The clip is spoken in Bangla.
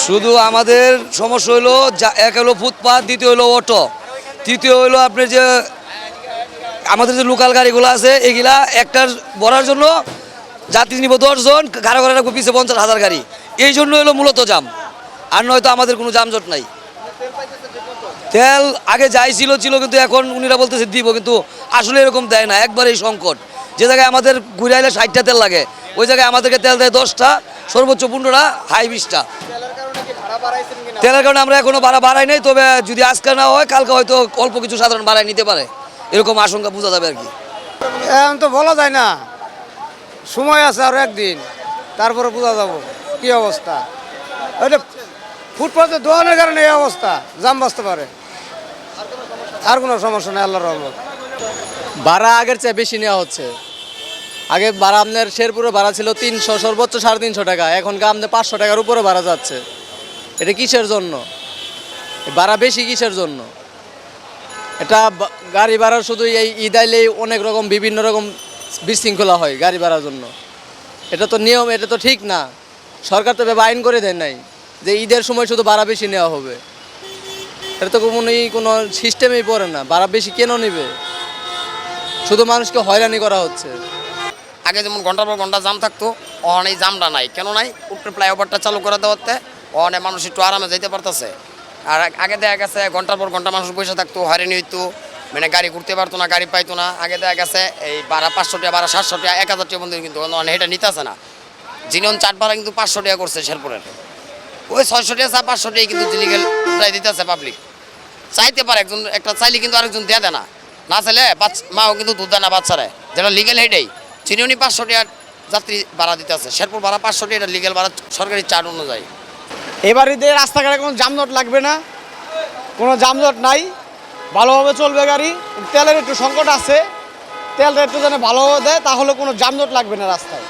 শুধু আমাদের সমস্যা হলো এক হলো ফুটপাথ, দ্বিতীয় হলো অটো, তৃতীয় হলো আপনার যে আমাদের যে লোকাল গাড়িগুলো আছে এগুলা একটার ভরার জন্য যাত্রী নিব 10 জন, ঘাড়া ঘাড়া রাখবো পিছিয়ে 50,000 গাড়ি। এই জন্য হলো মূলত জাম, আর নয়তো আমাদের কোনো যানজট নাই। তেল আগে যাই ছিল কিন্তু এখন উনিরা বলতেছে দিব, কিন্তু আসলে এরকম দেয় না, একবারেই সংকট। যে জায়গায় আমাদের ঘুরে আইলে 60টা তেল লাগে, ওই জায়গায় আমাদেরকে তেল দেয় 10টা, সর্বোচ্চ 15টা, হাই 20টা। তেলের কারণে আমরা এখনো ভাড়া বাড়াই নাই, তবে যদি আজকে না হয় কালকে হয়তো অল্প কিছু সাধারণ বাড়াই নিতে পারে, এরকম আশঙ্কা বোঝা যাবে আর কি। এখন তো বলা যায় না, সময় আছে আর একদিন, তারপরে বোঝা যাব কি অবস্থা। ওইটা ফুটপাতে দোকানের কারণে এই অবস্থা, জাম বাঁচতে পারে, আর কোনো সমস্যা নেই আল্লাহর রহমত। ভাড়া আগের চেয়ে বেশি নেওয়া হচ্ছে। আগে ভাড়া আপনার শেরপুরে ভাড়া ছিল 300, সর্বোচ্চ 350 টাকা, এখন আপনার 500 টাকার উপরে ভাড়া যাচ্ছে। এটা কিসের জন্য? ভাড়া বেশি কিসের জন্য? এটা গাড়ি ভাড়া শুধু এই ঈদ আইলেই অনেক রকম বিভিন্ন রকম বিশৃঙ্খলা হয় গাড়ি ভাড়ার জন্য। এটা তো নিয়ম, এটা তো ঠিক না। সরকার তো ভেবে আইন করে দেয় নাই যে ঈদের সময় শুধু ভাড়া বেশি নেওয়া হবে। এটা তো কোনো সিস্টেমেই পড়ে না। ভাড়া বেশি কেন নেবে? শুধু মানুষকে হয়রানি করা হচ্ছে। আগে যেমন ঘন্টার পর ঘন্টা জাম থাকতো, ওখানে এই জামটা নাই। কেন নাই? উপরে ফ্লাইওভারটা চালু করে দেওয়াতে ওখানে মানুষ একটু আরামে যেতে পারতেছে। আর আগে দেখা গেছে ঘন্টার পর ঘন্টা মানুষ বসে থাকতো, হয়রানি হইতো, মানে গাড়ি ঘুরতে পারতো না, গাড়ি পাইতো না। আগে দেখা গেছে এই ভাড়া 500 টাকা, ভাড়া 700 টাকা, 1000 টাকা বন্ধু, কিন্তু এটা নিতে আসে না। জিনিয়ন চাট ভাড়া কিন্তু 500 টাকা করছে শেরপুরের, ওই 600 টাকা 500 টাকা কিন্তু জিলিগেল প্রায় দিতে আছে পাবলিক। চাইতে পারে একজন, একটা চাইলে কিন্তু আরেকজন দেয়া দেয় না, না চাইলে মাও কিন্তু দুধ দেয় না বাচ্চারা, যেটা লিগেল হেঁটেই চিনিউনি 500 টাকা যাত্রী ভাড়া দিতে আছে। শেরপুর ভাড়া 500 টাকা, এটা লিগেল ভাড়া সরকারি চার্ট অনুযায়ী। এবার ঈদে রাস্তাঘাটে কোনো যানজট লাগবে না, কোনো যানজট নাই, ভালোভাবে চলবে গাড়ি। তেলের একটু সংকট আছে, তেলটা একটু যেন ভালোভাবে দেয়, তাহলে কোনো যানজট লাগবে না রাস্তায়।